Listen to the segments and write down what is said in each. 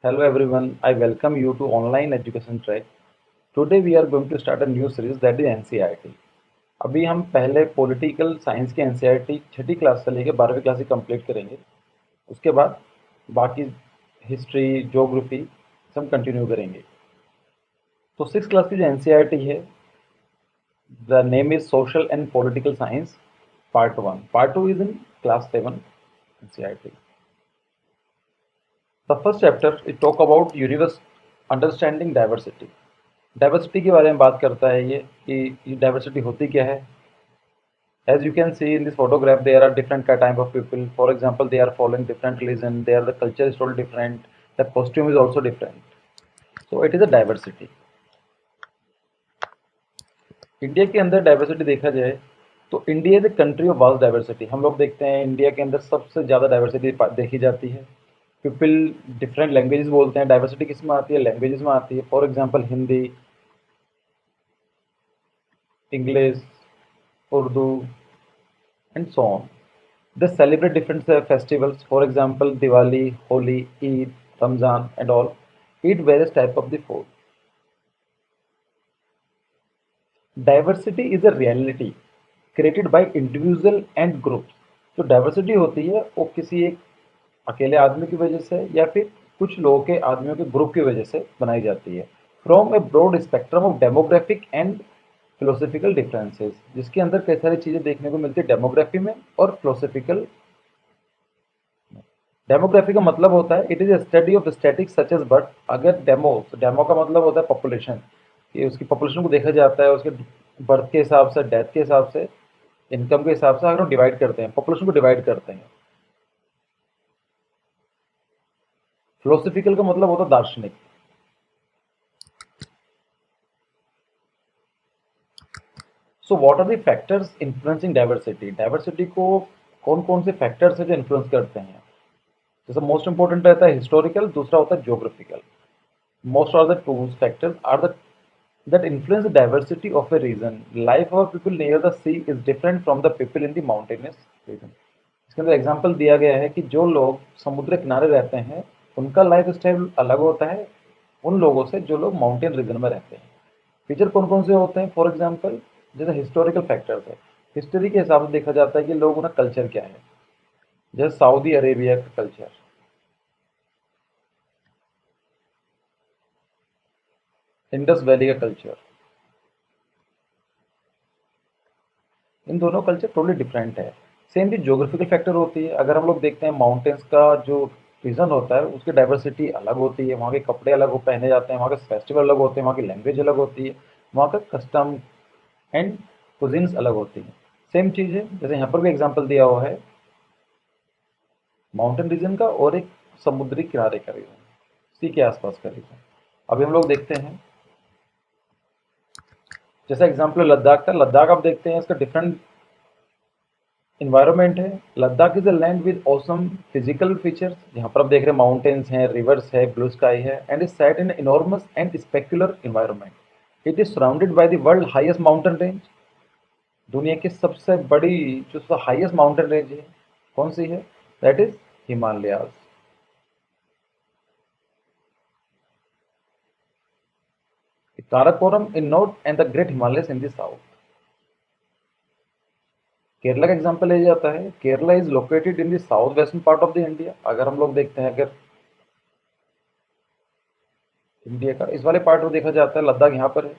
Hello everyone, I welcome you to online education track. Today we are going to start a new series that is NCERT. अभी हम पहले political science के NCERT छठी class से लेकर 12वीं class की complete करेंगे। उसके बाद बाकी हिस्ट्री, ज्योग्राफी सब कंटिन्यू करेंगे। तो 6 क्लास की जो NCERT है, the name is social and political science part 1। Part 2 is in class 7 NCERT. The first chapter it talk about universe understanding diversity. Diversity के बारे में बात करता है ये कि डाइवर्सिटी होती क्या है। As you can see in this photograph, there are different type of people. For example, they are following different religion. Their the culture is totally different. The costume is also different. So it is a diversity. India के अंदर diversity देखा जाए तो India is a country of vast diversity. हम लोग देखते हैं India के अंदर सबसे ज़्यादा डाइवर्सिटी देखी जाती है। पीपल डिफरेंट लैंग्वेजेस बोलते हैं। डाइवर्सिटी किस में आती है? लैंग्वेजेस में आती है। For example Hindi, English, Urdu and so on. They celebrate different festivals. For example, Diwali, Holi, Eid, Ramzan, and all. Eat various type of the food. Diversity is a reality created by individual and groups. जो diversity होती है वो किसी एक अकेले आदमी की वजह से या फिर कुछ लोगों के आदमियों के ग्रुप की वजह से बनाई जाती है। From a broad spectrum of demographic and philosophical differences, जिसके अंदर कई सारी चीज़ें देखने को मिलती है डेमोग्राफी में और फिलोसफिकल। डेमोग्राफी का मतलब होता है it is study of statics such as birth. अगर डेमो का मतलब होता है पॉपुलेशन, कि उसकी पॉपुलेशन को देखा जाता है उसके बर्थ के हिसाब से, डेथ के हिसाब से, इनकम के हिसाब से। अगर हम डिवाइड करते हैं, पॉपुलेशन को डिवाइड करते हैं। फिलोसफिकल का मतलब होता है दार्शनिक। So what are the factors influencing diversity? Diversity को कौन कौन से फैक्टर्स है जो इन्फ्लुएंस करते हैं? जैसे मोस्ट इंपॉर्टेंट रहता है हिस्टोरिकल, दूसरा होता है geographical. Most of the two factors are that influence the diversity of a region. Life of people near the sea is different from the people in the mountainous region. इसके अंदर example दिया गया है कि जो लोग समुद्र किनारे रहते हैं उनका लाइफ स्टाइल अलग होता है उन लोगों से जो लोग माउंटेन रीजन में रहते हैं। फीचर कौन कौन से होते हैं? फॉर एग्जाम्पल, जैसे हिस्टोरिकल फैक्टर्स है। हिस्ट्री के हिसाब से देखा जाता है कि लोगों का कल्चर क्या है। जैसे सऊदी अरेबिया का कल्चर, इंडस वैली का कल्चर, इन दोनों कल्चर टोटली डिफरेंट है। सेम भी ज्योग्राफिकल फैक्टर होती है। अगर हम लोग देखते हैं माउंटेन्स का जो रीजन होता है उसकी डाइवर्सिटी अलग होती है। वहाँ के कपड़े अलग हो पहने जाते हैं, वहाँ के फेस्टिवल अलग होते हैं, वहाँ की लैंग्वेज अलग होती है, वहाँ का कस्टम एंड कुजिन्स अलग होती है। सेम चीज़ है, जैसे यहाँ पर भी एग्जाम्पल दिया हुआ है माउंटेन रीजन का और एक समुद्री किनारे का रीजन, सी के आसपास का रीजन। अभी हम लोग देखते हैं, जैसा एग्जाम्पल लद्दाख का। लद्दाख आप देखते हैं इसका डिफरेंट इन्वायरमेंट है। Ladakh is a land with awesome physical features. यहाँ पर आप देख रहे हैं माउंटेन्स हैं, रिवर्स है, ब्लू स्काई है, and is set in enormous and specular environment. It is surrounded by the world highest mountain range. दुनिया की सबसे बड़ी जो हाईएस्ट माउंटेन रेंज है कौन सी है? That is Himalayas. Karakoram in north and the great Himalayas in the south. Kerala का example लिया जाता है। Kerala is located in the south western part of the India. अगर हम लोग देखते हैं, अगर इंडिया का इस वाले पार्ट में देखा जाता है, लद्दाख यहाँ पर है।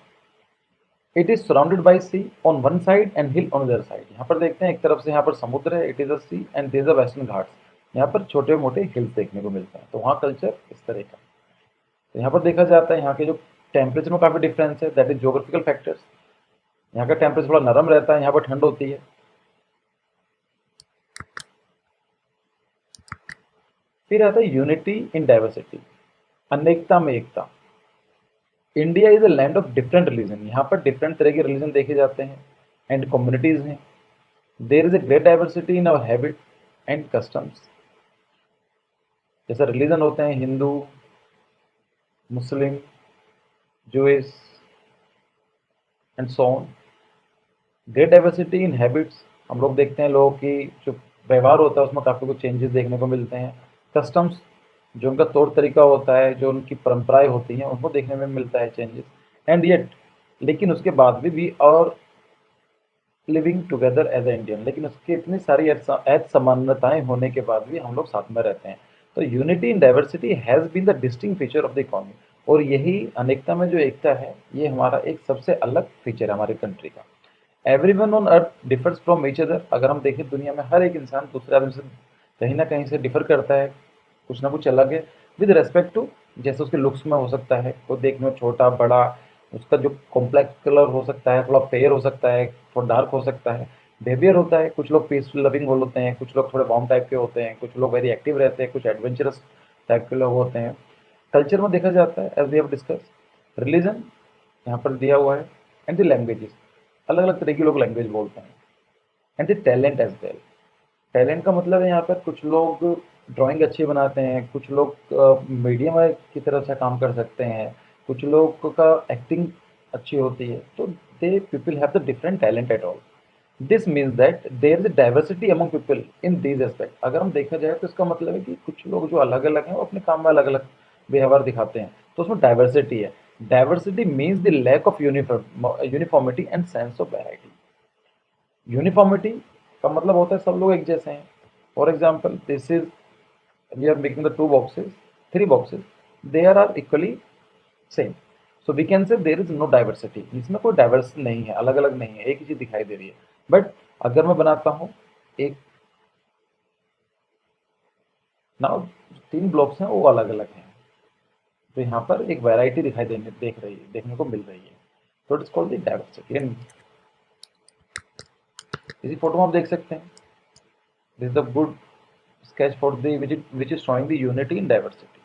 It is surrounded by sea on one side and hill on other side. यहाँ पर देखते हैं एक तरफ से यहाँ पर समुद्र है, it is a sea, and there is a western Ghats. यहाँ पर छोटे मोटे हिल्स देखने को मिलते हैं। तो वहाँ कल्चर इस तरह का। तो यहाँ पर देखा जाता है यहाँ के जो टेम्परेचर में काफ़ी डिफरेंस है, दैट इज ज्योग्राफिकल फैक्टर्स। यहाँ का टेम्परेचर थोड़ा नरम रहता है, यहाँ पर ठंड होती है। फिर आता है यूनिटी इन डाइवर्सिटी, अनेकता में एकता। India is a land of different religion. यहाँ पर डिफरेंट तरह के रिलीजन देखे जाते हैं एंड कम्युनिटीज हैं। There is a great diversity in our habit and customs। जैसे रिलीजन होते हैं Hindu, Muslim, Jewish and so on. Great diversity in habits, हम लोग देखते हैं लोगों की जो व्यवहार होता है उसमें काफ़ी कुछ चेंजेस देखने को मिलते हैं। कस्टम्स, जो उनका तौर तरीका होता है, जो उनकी परंपराएं होती हैं, उनको देखने में मिलता है चेंजेस। एंड येट, लेकिन उसके बाद भी वी और living together as a Indian, लेकिन उसकी इतनी सारी असमानताएं होने के बाद भी हम लोग साथ में रहते हैं। तो unity in diversity has been the distinct feature of the economy, और यही अनेकता में जो एकता है, ये हमारा एक सबसे अलग फीचर है हमारी कंट्री का। Everyone on earth differs from each other. अगर हम देखें दुनिया में हर एक इंसान दूसरे आदमी से कहीं ना कहीं से डिफर करता है, कुछ ना कुछ अलग है, विद रेस्पेक्ट टू, जैसे उसके लुक्स में हो सकता है, वो देखने में छोटा बड़ा, उसका जो कॉम्प्लेक्स कलर हो सकता है, थोड़ा फेयर हो सकता है, थोड़ा डार्क हो सकता है। बिहेवियर होता है, कुछ लोग पीसफुल लविंग होते हैं, कुछ लोग थोड़े बॉम्ब टाइप के होते हैं, कुछ लोग वेरी एक्टिव रहते हैं, कुछ एडवेंचरस टाइप के लोग होते हैं। कल्चर में देखा जाता है, as we have discuss, religion यहाँ पर दिया हुआ है, एंड द लैंग्वेजेस, अलग अलग तरह के लोग लैंग्वेज बोलते हैं, and the talent as well. Talent का मतलब है यहाँ पर कुछ लोग ड्राइंग अच्छी बनाते हैं, कुछ लोग मीडियम की तरह अच्छा काम कर सकते हैं, कुछ लोग का एक्टिंग अच्छी होती है। तो they people have the different talent at all. This means that there is diversity among people in these aspect. अगर हम देखा जाए तो इसका मतलब है कि कुछ लोग जो अलग अलग हैं, वो अपने काम में अलग अलग व्यवहार दिखाते हैं, तो उसमें डाइवर्सिटी है। Diversity means the lack of uniformity and sense of variety. Uniformity का मतलब होता है सब लोग एक जैसे हैं। For example, this is, we are making the two boxes, three boxes, they are equally same, so we can say there is no diversity. इसमें कोई डाइवर्सिटी नहीं है, अलग अलग नहीं है, एक ही चीज दिखाई दे रही है। बट अगर मैं बनाता हूँ एक, नाउ तीन ब्लॉक्स हैं, वो अलग अलग हैं, तो यहाँ पर एक वैरायटी दिखाई देखने को मिल रही है। तो it's called the diversity. And इसी फोटो में आप देख सकते हैं, this is the good sketch for the which is showing the unity in diversity.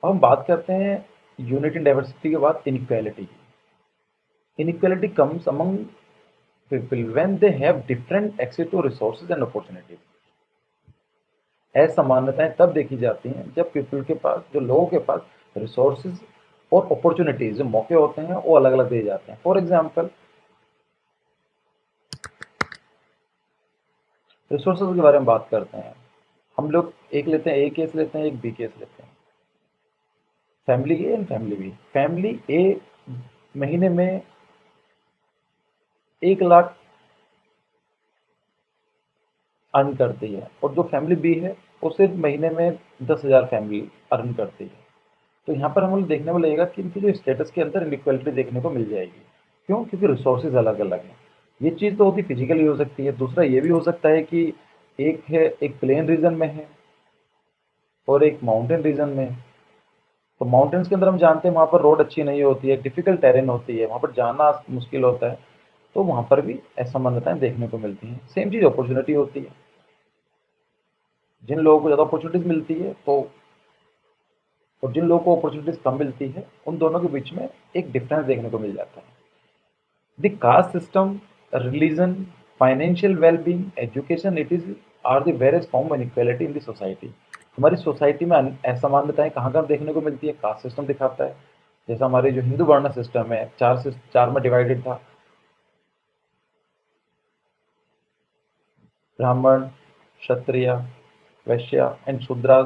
अब हम बात करते हैं यूनिटी इन डाइवर्सिटी के बाद इनइक्वालिटी की। Inequality comes among people when they have different access to resources and opportunities. असमानताएं तब देखी जाती हैं जब पीपल के पास, जो लोगों के पास रिसोर्सेज और अपॉर्चुनिटीज, जो मौके होते हैं, वो अलग अलग दिए जाते हैं। फॉर एग्जाम्पल, रिसोर्सेज के बारे में बात करते हैं। हम लोग एक लेते हैं, ए केस लेते हैं, एक बी केस लेते हैं, family A and family B. Family A महीने में 1 लाख अर्न करती है, और जो फैमिली बी है, वो सिर्फ महीने में 10,000 फैमिली अर्न करती है। तो यहाँ पर हम लोग देखने को लगेगा कि इनकी जो स्टेटस के अंदर इनइक्वालिटी देखने को मिल जाएगी। क्यों? क्योंकि रिसोर्सेज अलग अलग हैं। ये चीज़ तो होती फिजिकली हो सकती है, दूसरा ये भी हो सकता है कि एक है, एक प्लेन रीजन में है और एक माउंटेन रीजन में है। तो माउंटेन्स के अंदर हम जानते हैं वहाँ पर रोड अच्छी नहीं होती है, डिफिकल्ट टेरेन होती है, वहाँ पर जाना मुश्किल होता है। तो वहाँ पर भी असमानताएं देखने को मिलती हैं। सेम चीज़ अपॉर्चुनिटी होती है, जिन लोगों को ज़्यादा अपॉर्चुनिटीज मिलती है, तो और जिन लोगों को अपॉर्चुनिटीज कम मिलती है, उन दोनों के बीच में एक डिफरेंस देखने को मिल जाता है। The caste system, religion, financial wellbeing, education, it is are the various form of inequality in the society. हमारी सोसाइटी में असमानताएं कहाँ कहाँ देखने को मिलती है? कास्ट सिस्टम दिखाता है। जैसा हमारे जो हिंदू वर्ण सिस्टम है, चार से चार में डिवाइडेड था, ब्राह्मण, क्षत्रिय, वैश्य एंड शूद्र।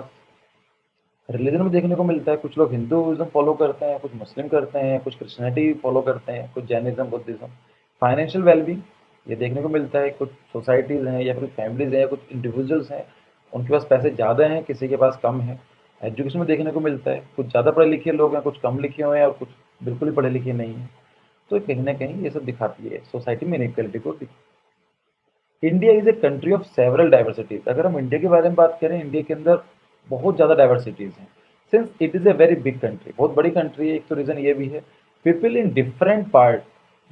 रिलीजन में देखने को मिलता है, कुछ लोग हिंदुइज्म फॉलो करते हैं, कुछ मुस्लिम करते हैं, कुछ क्रिश्चियनिटी फॉलो करते हैं, कुछ जैनिज्म, बुद्धिज्म। फाइनेंशियल वेलबींग, ये देखने को मिलता है, कुछ सोसाइटीज़ हैं या फिर फैमिलीज़ हैं या कुछ इंडिविजुअल्स हैं, उनके पास पैसे ज़्यादा हैं, किसी के पास कम है। एजुकेशन में देखने को मिलता है, कुछ ज़्यादा पढ़े लिखे लोग हैं, कुछ कम लिखे हुए हैं, और कुछ बिल्कुल ही पढ़े लिखे नहीं हैं। तो कहीं ना कहीं ये सब दिखाती है सोसाइटी में इनइक्वालिटी को। India is a country of several diversities. अगर हम इंडिया के बारे में बात करें, इंडिया के अंदर बहुत ज़्यादा डाइवर्सिटीज हैं। Since it is a very big country, बहुत बड़ी कंट्री है, एक तो रीज़न ये भी है, people in different part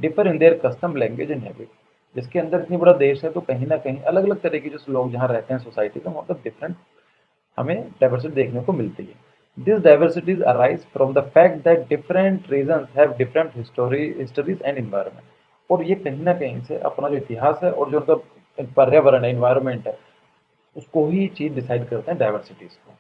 differ in their custom, language and habit. जिसके अंदर इतनी बड़ा देश है, तो कहीं ना कहीं अलग अलग तरह के जो लोग जहाँ रहते हैं सोसाइटी में, वहाँ पर डिफरेंट हमें डाइवर्सिटी देखने को मिलती है। This diversities arise from the fact that different region have different histories and environment. और ये कहीं ना कहीं से अपना जो इतिहास है और जो उनका पर्यावरण है, इन्वायरमेंट है, उसको ही चीज डिसाइड करते हैं डाइवर्सिटीज को।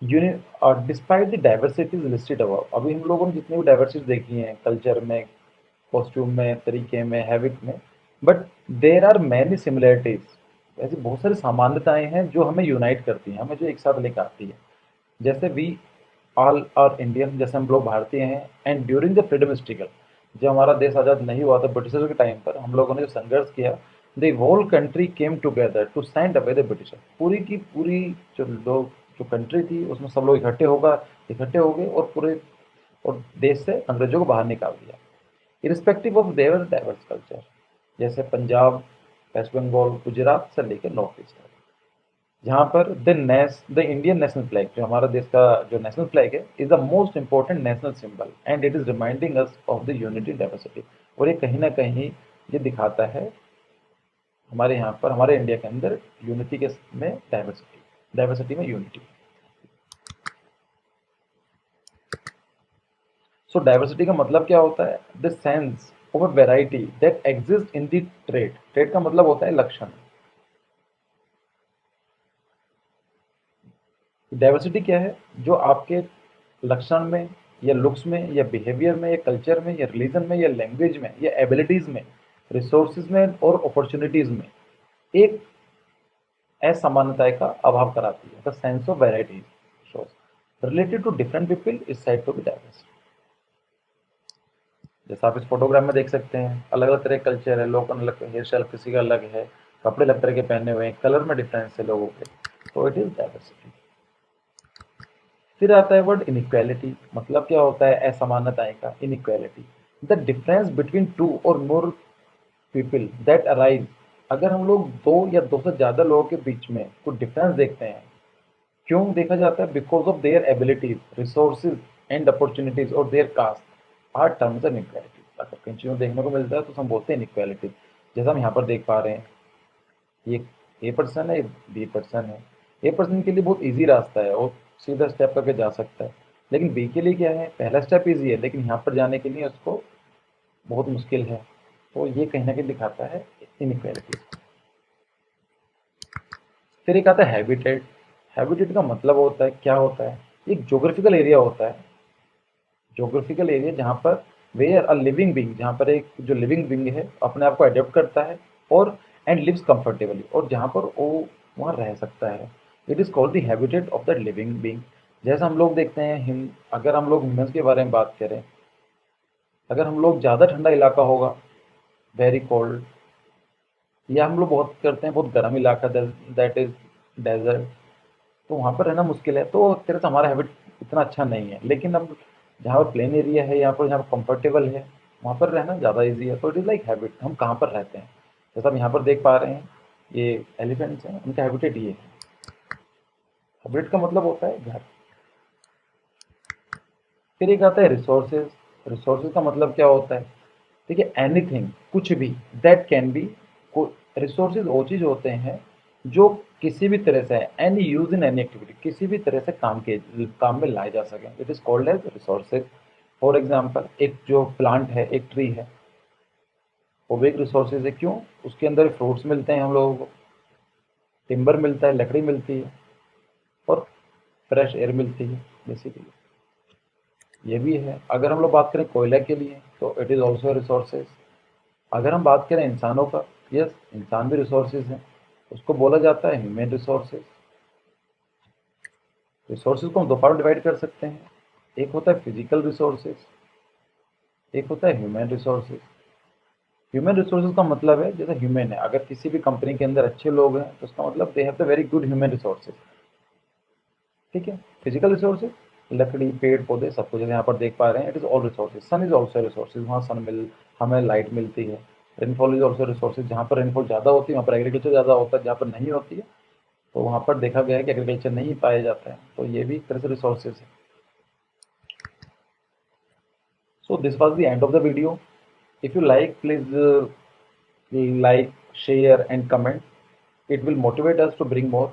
Despite the diversities listed above, अभी हम लोगों ने जितनी भी डाइवर्सिटी देखी हैं कल्चर में, कॉस्ट्यूम में, तरीके में, हैबिट में, but there are many similarities, ऐसी बहुत सारी सामान्यताएं हैं जो हमें यूनाइट करती हैं, हमें जो एक साथ लेकर आती है। जैसे वी ऑल आर इंडियन, जैसे हम लोग भारतीय हैं, and during the freedom struggle, जब हमारा देश आज़ाद नहीं हुआ था ब्रिटिशर के टाइम पर, हम लोगों ने जो संघर्ष किया, the whole country came together to send away the britisher, पूरी की पूरी जो लोग, जो कंट्री थी उसमें सब लोग इकट्ठे हो गए और पूरे और देश से अंग्रेजों को बाहर निकाल दिया, irrespective of their diverse culture. जैसे पंजाब, वेस्ट बंगाल, गुजरात से लेकर नॉर्थ ईस्ट तक, जहाँ पर द इंडियन नेशनल फ्लैग, जो हमारा देश का जो नेशनल फ्लैग है, is the most important national symbol and it is reminding us of the unity diversity. और ये कहीं ना कहीं ये दिखाता है हमारे यहाँ पर, हमारे इंडिया के अंदर यूनिटी के में डाइवर्सिटी, डाइवर्सिटी में यूनिटी। सो डाइवर्सिटी का मतलब क्या होता है? The sense of a variety that exist in the trade, trade का मतलब होता है लक्षण। डाइवर्सिटी क्या है? जो आपके लक्षण में या लुक्स में या बिहेवियर में या कल्चर में या रिलीजन में या लैंग्वेज में या एबिलिटीज में, रिसोर्सेज में और अपॉर्चुनिटीज में एक असमानता का अभाव कराती है। The sense of variety shows related to different people is said to be diverse. जैसा आप इस फोटोग्राफ में देख सकते हैं, अलग अलग तरह के कल्चर है, लोग अलग हेयर स्टाइल किसी का अलग है, कपड़े अलग तरह के पहने हुए हैं, कलर में डिफरेंस है लोगों के, तो इट इज डाइवर्सिटी। फिर आता है वर्ड इनइक्वालिटी, मतलब क्या होता है असमानताएं का? Inequality, the difference between two और मोर पीपल दैट अराइज, अगर हम लोग दो या दो से ज्यादा लोगों के बीच में कुछ डिफरेंस देखते हैं, क्यों देखा जाता है? Because of their abilities, resources and opportunities और their caste are terms of inequality. अगर कहीं चीज़ों देखने को मिलता है तो हम बोलते हैं इनइक्वालिटी। जैसा हम यहाँ पर देख पा रहे हैं, ये ए पर्सन है, बी पर्सन है। ए पर्सन के लिए बहुत इजी रास्ता है, वो सीधा स्टेप करके जा सकता है, लेकिन बी के लिए क्या है? पहला स्टेप इजी है, लेकिन यहाँ पर जाने के लिए उसको बहुत मुश्किल है। तो ये कहीं ना कहीं दिखाता है इनइक्वालिटी। फिर एक आता है हैबिटेट। हैबिटेट का मतलब होता है, क्या होता है? एक जोग्राफिकल एरिया होता है, जोग्राफिकल एरिया जहाँ पर वेयर अ लिविंग बींग, जहाँ पर एक जो लिविंग बींग है अपने आप को अडेप्ट करता है और एंड लिव्स कंफर्टेबली, और जहाँ पर वो वहाँ रह सकता है। It is called the habitat of the living being. जैसा हम लोग देखते हैं अगर हम लोग ह्यूमन्स के बारे में बात करें, अगर हम लोग ज़्यादा ठंडा इलाका होगा, वेरी कोल्ड, या हम लोग बहुत करते हैं बहुत गर्म इलाका, दैट इज डेजर्ट, तो वहाँ पर रहना मुश्किल है, तो एक तरह से हमारा हैबिट इतना अच्छा नहीं है। लेकिन अब जहाँ पर प्लेन एरिया है, यहाँ पर जहाँ पर कंफर्टेबल है, वहाँ पर रहना ज़्यादा ईजी है। तो इट इज़ लाइक हैबिट, हम कहाँ पर रहते हैं। जैसा हम यहाँ पर देख पा रहे हैं, ये एलिफेंट्स हैं, उनका हैबिटेट ये है। हैबिटेट का मतलब होता है घर। फिर एक आता है रिसोर्सेज। रिसोर्सेज का मतलब क्या होता है? देखिए, एनीथिंग, कुछ भी, दैट कैन बी, रिसोर्सेज वो चीज़ होते हैं जो किसी भी तरह से any use in any activity, किसी भी तरह से काम में लाए जा सकें, it is called as resources. For example, एक जो प्लांट है, एक ट्री है, वो भी एक रिसोर्सेज है। क्यों? उसके अंदर फ्रूट्स मिलते हैं हम लोगों को, टिम्बर मिलता है, लकड़ी मिलती है, और फ्रेश एयर मिलती है बेसिकली, ये भी है। अगर हम लोग बात करें कोयला के लिए, तो इट इज़ ऑल्सो रिसोर्सेज। अगर हम बात करें इंसानों का, यस, इंसान भी रिसोर्सेज हैं, उसको बोला जाता है ह्यूमन रिसोर्सेज। रिसोर्सेज को हम दो पार्ट में डिवाइड कर सकते हैं, एक होता है फिजिकल रिसोर्सेज, एक होता है ह्यूमन रिसोर्सेज। ह्यूमन रिसोर्सेज का मतलब है, जैसे ह्यूमन है, अगर किसी भी कंपनी के अंदर अच्छे लोग हैं तो उसका मतलब they have the very good human resources, ठीक है। फिजिकल रिसोर्सेज, लकड़ी, पेड़ पौधे, सब कुछ यहाँ पर देख पा रहे हैं, it is all resources. Sun is also resources, वहाँ हमें लाइट मिलती है। रेनफॉल इज ऑल्सो रिसोर्सेज, जहाँ पर रेनफॉल ज़्यादा होती है वहाँ पर एग्रीकल्चर ज़्यादा होता है, जहाँ पर नहीं होती है तो वहाँ पर देखा गया है कि एग्रीकल्चर नहीं पाया जाता है, तो ये भी एक तरह से रिसोर्सेज है। So this was the end of the video. If you like, please like, share and comment. It will motivate us to bring more.